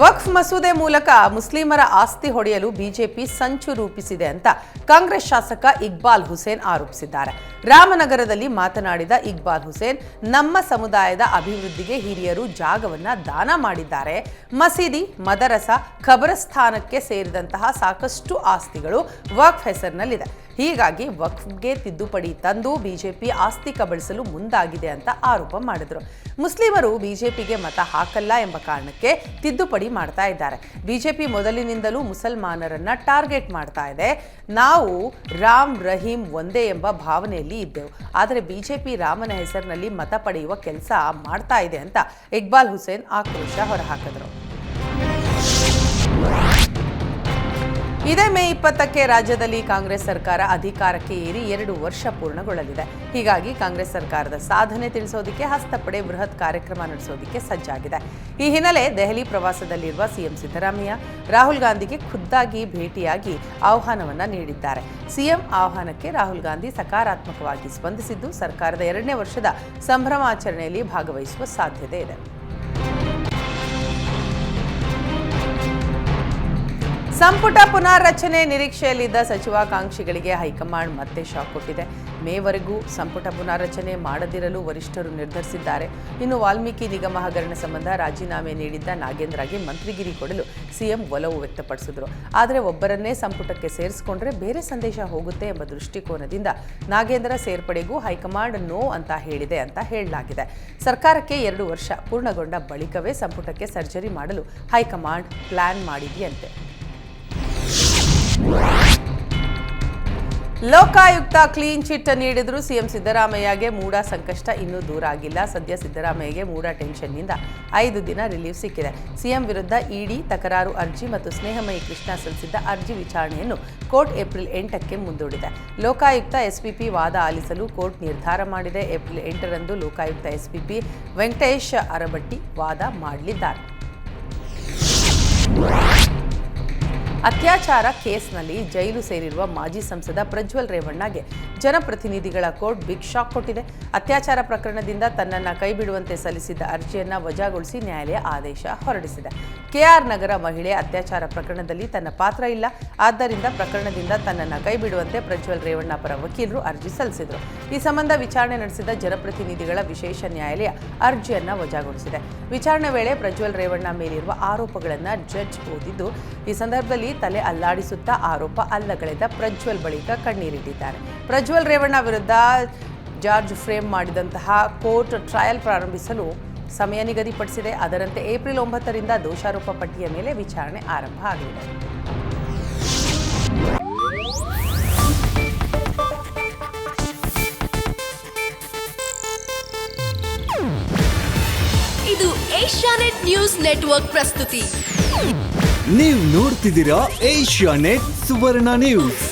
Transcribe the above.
ವಕ್ಫ್ ಮಸೂದೆ ಮೂಲಕ ಮುಸ್ಲಿಮರ ಆಸ್ತಿ ಹೊಡೆಯಲು ಬಿಜೆಪಿ ಸಂಚು ರೂಪಿಸಿದೆ ಅಂತ ಕಾಂಗ್ರೆಸ್ ಶಾಸಕ ಇಕ್ಬಾಲ್ ಹುಸೇನ್ ಆರೋಪಿಸಿದ್ದಾರೆ. ರಾಮನಗರದಲ್ಲಿ ಮಾತನಾಡಿದ ಇಕ್ಬಾಲ್ ಹುಸೇನ್, ನಮ್ಮ ಸಮುದಾಯದ ಅಭಿವೃದ್ಧಿಗೆ ಹಿರಿಯರು ಜಾಗವನ್ನ ದಾನ ಮಾಡಿದ್ದಾರೆ. ಮಸೀದಿ, ಮದರಸ, ಖಬರಸ್ಥಾನಕ್ಕೆ ಸೇರಿದಂತಹ ಸಾಕಷ್ಟು ಆಸ್ತಿಗಳು ವಕ್ಫ್ ಹೆಸರಿನಲ್ಲಿದೆ. ಹೀಗಾಗಿ ವಕ್ಫ್ಗೆ ತಿದ್ದುಪಡಿ ತಂದು ಬಿಜೆಪಿ ಆಸ್ತಿ ಕಬಳಿಸಲು ಮುಂದಾಗಿದೆ ಅಂತ ಆರೋಪ ಮಾಡಿದರು. ಮುಸ್ಲಿಮರು ಬಿಜೆಪಿಗೆ ಮತ ಹಾಕಲ್ಲ ಎಂಬ ಕಾರಣಕ್ಕೆ ತಿದ್ದುಪಡಿ ಮಾಡ್ತಾ ಇದ್ದಾರೆ. ಬಿಜೆಪಿ ಮೊದಲಿನಿಂದಲೂ ಮುಸಲ್ಮಾನರನ್ನ ಟಾರ್ಗೆಟ್ ಮಾಡ್ತಾ ಇದೆ. ನಾವು ರಾಮ್ ರಹೀಂ ಒಂದೇ ಎಂಬ ಭಾವನೆಯಲ್ಲಿ ಇದ್ದೆವು. ಆದರೆ ಬಿಜೆಪಿ ರಾಮನ ಹೆಸರಿನಲ್ಲಿ ಮತ ಪಡೆಯುವ ಕೆಲಸ ಮಾಡ್ತಾ ಇದೆ ಅಂತ ಇಕ್ಬಾಲ್ ಹುಸೇನ್ ಆಕ್ರೋಶ ಹೊರಹಾಕಿದರು. ಇದೇ ಮೇ 20ಕ್ಕೆ ರಾಜ್ಯದಲ್ಲಿ ಕಾಂಗ್ರೆಸ್ ಸರ್ಕಾರ ಅಧಿಕಾರಕ್ಕೆ ಏರಿ 2 ವರ್ಷ ಪೂರ್ಣಗೊಳ್ಳಲಿದೆ. ಹೀಗಾಗಿ ಕಾಂಗ್ರೆಸ್ ಸರ್ಕಾರದ ಸಾಧನೆ ತಿಳಿಸೋದಕ್ಕೆ ಹಸ್ತಪಡೆ ಬೃಹತ್ ಕಾರ್ಯಕ್ರಮ ನಡೆಸೋದಕ್ಕೆ ಸಜ್ಜಾಗಿದೆ. ಈ ಹಿನ್ನೆಲೆ ದೆಹಲಿ ಪ್ರವಾಸದಲ್ಲಿರುವ ಸಿಎಂ ಸಿದ್ದರಾಮಯ್ಯ ರಾಹುಲ್ ಗಾಂಧಿಗೆ ಖುದ್ದಾಗಿ ಭೇಟಿಯಾಗಿ ಆಹ್ವಾನವನ್ನ ನೀಡಿದ್ದಾರೆ. ಸಿಎಂ ಆಹ್ವಾನಕ್ಕೆ ರಾಹುಲ್ ಗಾಂಧಿ ಸಕಾರಾತ್ಮಕವಾಗಿ ಸ್ಪಂದಿಸಿದ್ದು, ಸರ್ಕಾರದ 2ನೇ ವರ್ಷದ ಸಂಭ್ರಮಾಚರಣೆಯಲ್ಲಿ ಭಾಗವಹಿಸುವ ಸಾಧ್ಯತೆ ಇದೆ. ಸಂಪುಟ ಪುನಾರಚನೆ ನಿರೀಕ್ಷೆಯಲ್ಲಿದ್ದ ಸಚಿವಾಕಾಂಕ್ಷಿಗಳಿಗೆ ಹೈಕಮಾಂಡ್ ಮತ್ತೆ ಶಾಕ್ ಕೊಟ್ಟಿದೆ. ಮೇವರೆಗೂ ಸಂಪುಟ ಪುನಾರಚನೆ ಮಾಡದಿರಲು ವರಿಷ್ಠರು ನಿರ್ಧರಿಸಿದ್ದಾರೆ. ಇನ್ನು ವಾಲ್ಮೀಕಿ ನಿಗಮ ಹಗರಣ ಸಂಬಂಧ ರಾಜೀನಾಮೆ ನೀಡಿದ್ದ ನಾಗೇಂದ್ರಗೆ ಮಂತ್ರಿಗಿರಿ ಕೊಡಲು ಸಿಎಂ ಒಲವು ವ್ಯಕ್ತಪಡಿಸಿದರು. ಆದರೆ ಒಬ್ಬರನ್ನೇ ಸಂಪುಟಕ್ಕೆ ಸೇರಿಸಿಕೊಂಡ್ರೆ ಬೇರೆ ಸಂದೇಶ ಹೋಗುತ್ತೆ ಎಂಬ ದೃಷ್ಟಿಕೋನದಿಂದ ನಾಗೇಂದ್ರ ಸೇರ್ಪಡೆಗೂ ಹೈಕಮಾಂಡ್ ನೋ ಅಂತ ಹೇಳಿದೆ ಅಂತ ಹೇಳಲಾಗಿದೆ. ಸರ್ಕಾರಕ್ಕೆ 2 ವರ್ಷ ಪೂರ್ಣಗೊಂಡ ಬಳಿಕವೇ ಸಂಪುಟಕ್ಕೆ ಸರ್ಜರಿ ಮಾಡಲು ಹೈಕಮಾಂಡ್ ಪ್ಲಾನ್ ಮಾಡಿದೆಯಂತೆ. ಲೋಕಾಯುಕ್ತ ಕ್ಲೀನ್ ಚಿಟ್ ನೀಡಿದ್ರು ಸಿಎಂ ಸಿದ್ದರಾಮಯ್ಯಗೆ ಮೂಡ ಸಂಕಷ್ಟ ಇನ್ನೂ ದೂರ ಆಗಿಲ್ಲ. ಸದ್ಯ ಸಿದ್ದರಾಮಯ್ಯಗೆ ಮೂಡ ಟೆನ್ಷನ್ನಿಂದ 5 ದಿನ ರಿಲೀಫ್ ಸಿಕ್ಕಿದೆ. ಸಿಎಂ ವಿರುದ್ಧ ಇಡಿ ತಕರಾರು ಅರ್ಜಿ ಮತ್ತು ಸ್ನೇಹಮಯಿ ಕೃಷ್ಣ ಸಲ್ಲಿಸಿದ್ದ ಅರ್ಜಿ ವಿಚಾರಣೆಯನ್ನು ಕೋರ್ಟ್ ಏಪ್ರಿಲ್ 8ಕ್ಕೆ ಮುಂದೂಡಿದೆ. ಲೋಕಾಯುಕ್ತ ಎಸ್ಪಿಪಿ ವಾದ ಆಲಿಸಲು ಕೋರ್ಟ್ ನಿರ್ಧಾರ ಮಾಡಿದೆ. ಏಪ್ರಿಲ್ 8ರಂದು ಲೋಕಾಯುಕ್ತ ಎಸ್ಪಿಪಿ ವೆಂಕಟೇಶ್ ಅರಬಟ್ಟಿ ವಾದ ಮಾಡಲಿದ್ದಾರೆ. ಅತ್ಯಾಚಾರ ಕೇಸ್ನಲ್ಲಿ ಜೈಲು ಸೇರಿರುವ ಮಾಜಿ ಸಂಸದ ಪ್ರಜ್ವಲ್ ರೇವಣ್ಣಗೆ ಜನಪ್ರತಿನಿಧಿಗಳ ಕೋರ್ಟ್ ಬಿಗ್ ಶಾಕ್ ಕೊಟ್ಟಿದೆ. ಅತ್ಯಾಚಾರ ಪ್ರಕರಣದಿಂದ ತನ್ನನ್ನು ಕೈಬಿಡುವಂತೆ ಸಲ್ಲಿಸಿದ್ದ ಅರ್ಜಿಯನ್ನು ವಜಾಗೊಳಿಸಿ ನ್ಯಾಯಾಲಯ ಆದೇಶ ಹೊರಡಿಸಿದೆ. ಕೆಆರ್ ನಗರ ಮಹಿಳೆ ಅತ್ಯಾಚಾರ ಪ್ರಕರಣದಲ್ಲಿ ತನ್ನ ಪಾತ್ರ ಇಲ್ಲ, ಆದ್ದರಿಂದ ಪ್ರಕರಣದಿಂದ ತನ್ನನ್ನು ಕೈಬಿಡುವಂತೆ ಪ್ರಜ್ವಲ್ ರೇವಣ್ಣ ಪರ ವಕೀಲರು ಅರ್ಜಿ ಸಲ್ಲಿಸಿದರು. ಈ ಸಂಬಂಧ ವಿಚಾರಣೆ ನಡೆಸಿದ ಜನಪ್ರತಿನಿಧಿಗಳ ವಿಶೇಷ ನ್ಯಾಯಾಲಯ ಅರ್ಜಿಯನ್ನು ವಜಾಗೊಳಿಸಿದೆ. ವಿಚಾರಣೆ ವೇಳೆ ಪ್ರಜ್ವಲ್ ರೇವಣ್ಣ ಮೇಲಿರುವ ಆರೋಪಗಳನ್ನು ಜಡ್ಜ್ ಓದಿದ್ದು, ಈ ಸಂದರ್ಭದಲ್ಲಿ ತಲೆ ಅಲ್ಲಾಡಿಸುತ್ತಾ ಆರೋಪ ಅಲ್ಲಗಳೆದ ಪ್ರಜ್ವಲ್ ಬಳಿಕ ಕಣ್ಣೀರಿಟ್ಟಿದ್ದಾರೆ. ಪ್ರಜ್ವಲ್ ರೇವಣ್ಣ ವಿರುದ್ಧ ಜಾರ್ಜ್ ಫ್ರೇಮ್ ಮಾಡಿದಂತಹ ಕೋರ್ಟ್ ಟ್ರಯಲ್ ಪ್ರಾರಂಭಿಸಲು ಸಮಯ ನಿಗದಿಪಡಿಸಿದೆ. ಅದರಂತೆ ಏಪ್ರಿಲ್ 9ರಿಂದ ದೋಷಾರೋಪ ಪಟ್ಟಿಯ ಮೇಲೆ ವಿಚಾರಣೆ ಆರಂಭ ಆಗಲಿದೆ. ಇದು ಏಷ್ಯಾನೆಟ್ ನ್ಯೂಸ್ ನೆಟ್ವರ್ಕ್ ಪ್ರಸ್ತುತಿ. ನೀವು ನೋಡ್ತಿದ್ದೀರಾ ಏಷ್ಯಾನೆಟ್ ಸುವರ್ಣ ನ್ಯೂಸ್.